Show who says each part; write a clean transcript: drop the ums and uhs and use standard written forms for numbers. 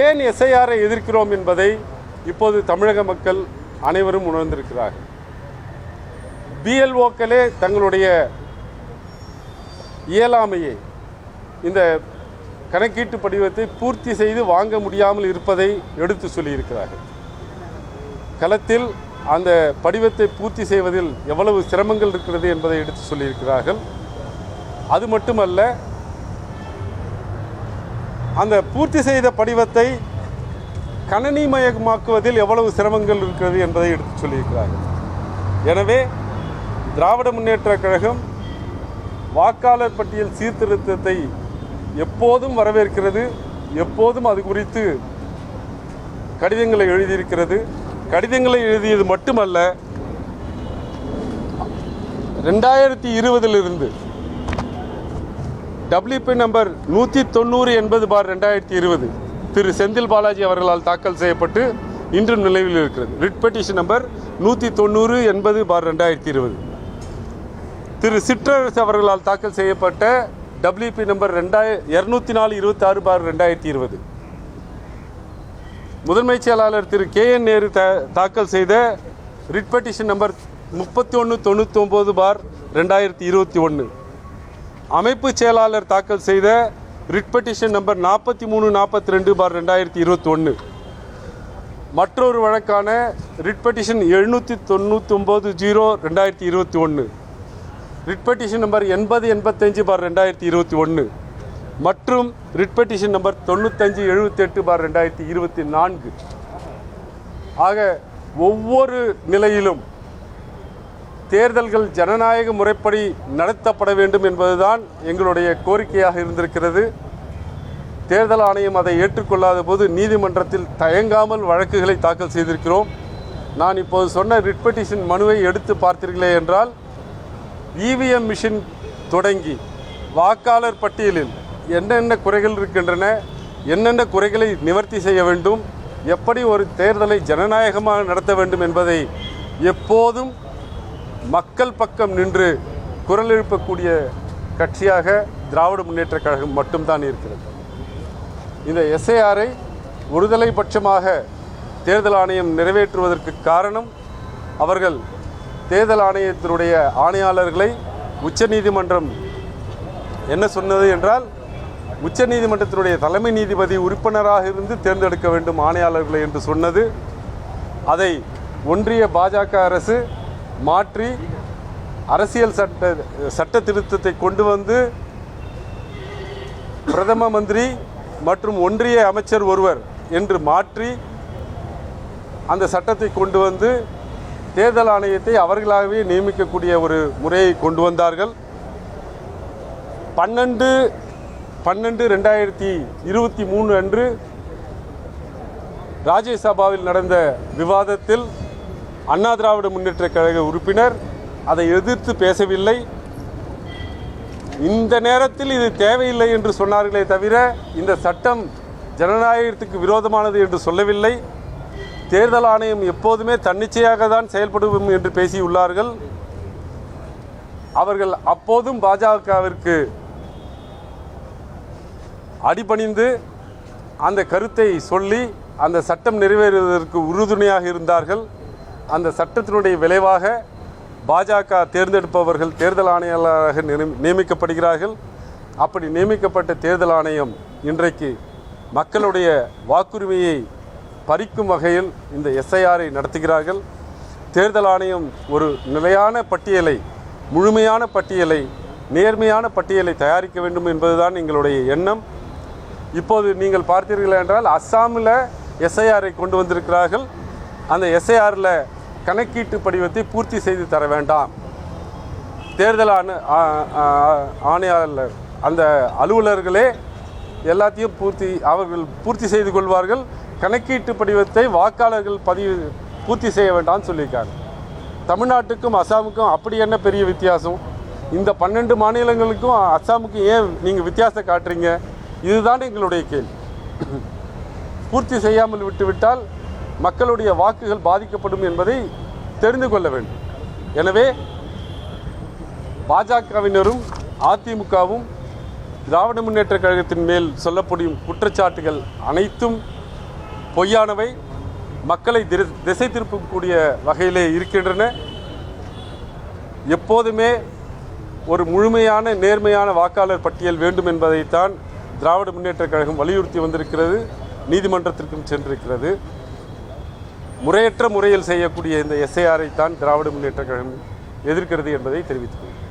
Speaker 1: ஏன் எஸ்ஐஆரை எதிர்க்கிறோம் என்பதை இப்போது தமிழக மக்கள் அனைவரும் உணர்ந்திருக்கிறார்கள். பிஎல்ஓக்களே தங்களுடைய இயலாமையை, இந்த கணக்கீட்டு படிவத்தை பூர்த்தி செய்து வாங்க முடியாமல் இருப்பதை எடுத்து சொல்லியிருக்கிறார்கள். களத்தில் அந்த படிவத்தை பூர்த்தி செய்வதில் எவ்வளவு சிரமங்கள் இருக்கிறது என்பதை எடுத்து சொல்லியிருக்கிறார்கள். அது மட்டுமல்ல, அந்த பூர்த்தி செய்த படிவத்தை கணனிமயமாக்குவதில் எவ்வளவு சிரமங்கள் இருக்கிறது என்பதை எடுத்து சொல்லியிருக்கிறார்கள். எனவே திராவிட முன்னேற்றக் கழகம் வாக்காளர் பட்டியல் சீர்திருத்தத்தை எப்போதும் வரவேற்கிறது. எப்போதும் அது குறித்து கடிதங்களை எழுதியிருக்கிறது. கடிதங்களை எழுதியது மட்டுமல்ல, 2020 WP நம்பர் 190/2020 திரு செந்தில் பாலாஜி அவர்களால் தாக்கல் செய்யப்பட்டு இன்றும் நிலையில் இருக்கிறது. ரிட் பெட்டிஷன் நம்பர் 190/2020 திரு சிற்றரசு அவர்களால் தாக்கல் செய்யப்பட்ட WP நம்பர் 204/26/2020 முதன்மைச் செயலாளர் திரு KN நேரு தாக்கல் செய்த ரிட் பெட்டிஷன் நம்பர் 3199/2021 அமைப்பு செயலாளர் தாக்கல் செய்த ரிட் பெட்டிஷன் நம்பர் 4342/2021 மற்றொரு வழக்கான writ petition 799/2021 writ petition number 8085/2021 மற்றும் ரிட் பெட்டிஷன் நம்பர் 9578/2024 ஆக ஒவ்வொரு நிலையிலும் தேர்தல்கள் ஜனநாயக முறைப்படி நடத்தப்பட வேண்டும் என்பதுதான் எங்களுடைய கோரிக்கையாக இருந்திருக்கிறது. தேர்தல் ஆணையம் அதை ஏற்றுக்கொள்ளாத போது நீதிமன்றத்தில் தயங்காமல் வழக்குகளை தாக்கல் செய்திருக்கிறோம். நான் இப்போது சொன்ன ரிட் பெட்டிஷன் மனுவை எடுத்து பார்த்தீர்களே என்றால், EVM மிஷின் தொடங்கி வாக்காளர் பட்டியலில் என்னென்ன குறைகள் இருக்கின்றன, என்னென்ன குறைகளை நிவர்த்தி செய்ய வேண்டும், எப்படி ஒரு தேர்தலை ஜனநாயகமாக நடத்த வேண்டும் என்பதை எப்போதும் மக்கள் பக்கம் நின்று குரல் எழுப்பக்கூடிய கட்சியாக திராவிட முன்னேற்றக் கழகம் மட்டும்தான் இருக்கிறது. இந்த எஸ்ஐஆரை ஒருதலை பட்சமாக தேர்தல் ஆணையம் நிறைவேற்றுவதற்கு காரணம், அவர்கள் தேர்தல் ஆணையத்தினுடைய ஆணையாளர்களை உச்சநீதிமன்றம் என்ன சொன்னது என்றால், உச்சநீதிமன்றத்தினுடைய தலைமை நீதிபதி உறுப்பினராக இருந்து தேர்ந்தெடுக்க வேண்டும் ஆணையாளர்களை என்று சொன்னது. அதை ஒன்றிய பாஜக அரசு மாற்றி அரசியல் சட்ட திருத்தத்தை கொண்டு வந்து பிரதம மந்திரி மற்றும் ஒன்றிய அமைச்சர் ஒருவர் என்று மாற்றி அந்த சட்டத்தை கொண்டு வந்து தேர்தல் ஆணையத்தை அவர்களாகவே நியமிக்கக்கூடிய ஒரு முறையை கொண்டு வந்தார்கள். 12/12/2023 அன்று ராஜ்யசபாவில் நடந்த விவாதத்தில் அண்ணா திராவிட முன்னேற்றக் கழக உறுப்பினர் அதை எதிர்த்து பேசவில்லை. இந்த நேரத்தில் இது தேவையில்லை என்று சொன்னார்களே தவிர, இந்த சட்டம் ஜனநாயகத்துக்கு விரோதமானது என்று சொல்லவில்லை. தேர்தல் ஆணையம் எப்போதுமே தன்னிச்சையாக தான் செயல்படும் என்று பேசியுள்ளார்கள். அவர்கள் அப்போதும் பாஜகவிற்கு அடிபணிந்து அந்த கருத்தை சொல்லி அந்த சட்டம் நிறைவேறுவதற்கு உறுதுணையாக இருந்தார்கள். அந்த சட்டத்தினுடைய விளைவாக பாஜக தேர்ந்தெடுப்பவர்கள் தேர்தல் ஆணையாளராக நியமிக்கப்படுகிறார்கள். அப்படி நியமிக்கப்பட்ட தேர்தல் ஆணையம் இன்றைக்கு மக்களுடைய வாக்குரிமையை பறிக்கும் வகையில் இந்த எஸ்ஐஆரை நடத்துகிறார்கள். தேர்தல் ஆணையம் ஒரு நிலையான பட்டியலை, முழுமையான பட்டியலை, நேர்மையான பட்டியலை தயாரிக்க வேண்டும் என்பதுதான் எங்களுடைய எண்ணம். இப்போது நீங்கள் பார்த்தீர்கள் என்றால், அஸ்ஸாமில் எஸ்ஐஆரை கொண்டு வந்திருக்கிறார்கள். அந்த எஸ்ஐஆரில் கணக்கீட்டு படிவத்தை பூர்த்தி செய்து தர வேண்டாம், தேர்தல் ஆணையாளர் அந்த அலுவலர்களே எல்லாத்தையும் அவர்கள் பூர்த்தி செய்து கொள்வார்கள், கணக்கீட்டு படிவத்தை வாக்காளர்கள் பூர்த்தி செய்ய வேண்டாம்னு சொல்லியிருக்காங்க. தமிழ்நாட்டுக்கும் அஸ்ஸாமுக்கும் அப்படி என்ன பெரிய வித்தியாசம்? இந்த 12 மாநிலங்களுக்கும் அஸ்ஸாமுக்கும் ஏன் நீங்கள் வித்தியாசம் காட்டுறீங்க? இதுதான் எங்களுடைய கேள்வி. பூர்த்தி செய்யாமல் விட்டுவிட்டால் மக்களுடைய வாக்குகள் பாதிக்கப்படும் என்பதை தெரிந்து கொள்ள வேண்டும். எனவே பாஜகவினரும் அதிமுகவும் திராவிட முன்னேற்றக் கழகத்தின் மேல் சொல்லப்படும் குற்றச்சாட்டுகள் அனைத்தும் பொய்யானவை, மக்களை திசை திருப்பக்கூடிய வகையிலே இருக்கின்றன. எப்போதுமே ஒரு முழுமையான நேர்மையான வாக்காளர் பட்டியல் வேண்டும் என்பதைத்தான் திராவிட முன்னேற்றக் கழகம் வலியுறுத்தி வந்திருக்கிறது, நீதிமன்றத்திற்கும் சென்றிருக்கிறது. முறையற்ற முறையில் செய்யக்கூடிய இந்த SIR-ஐ தான் திராவிட முன்னேற்றக் கழகம் எதிர்க்கிறது என்பதை தெரிவித்துள்ளது.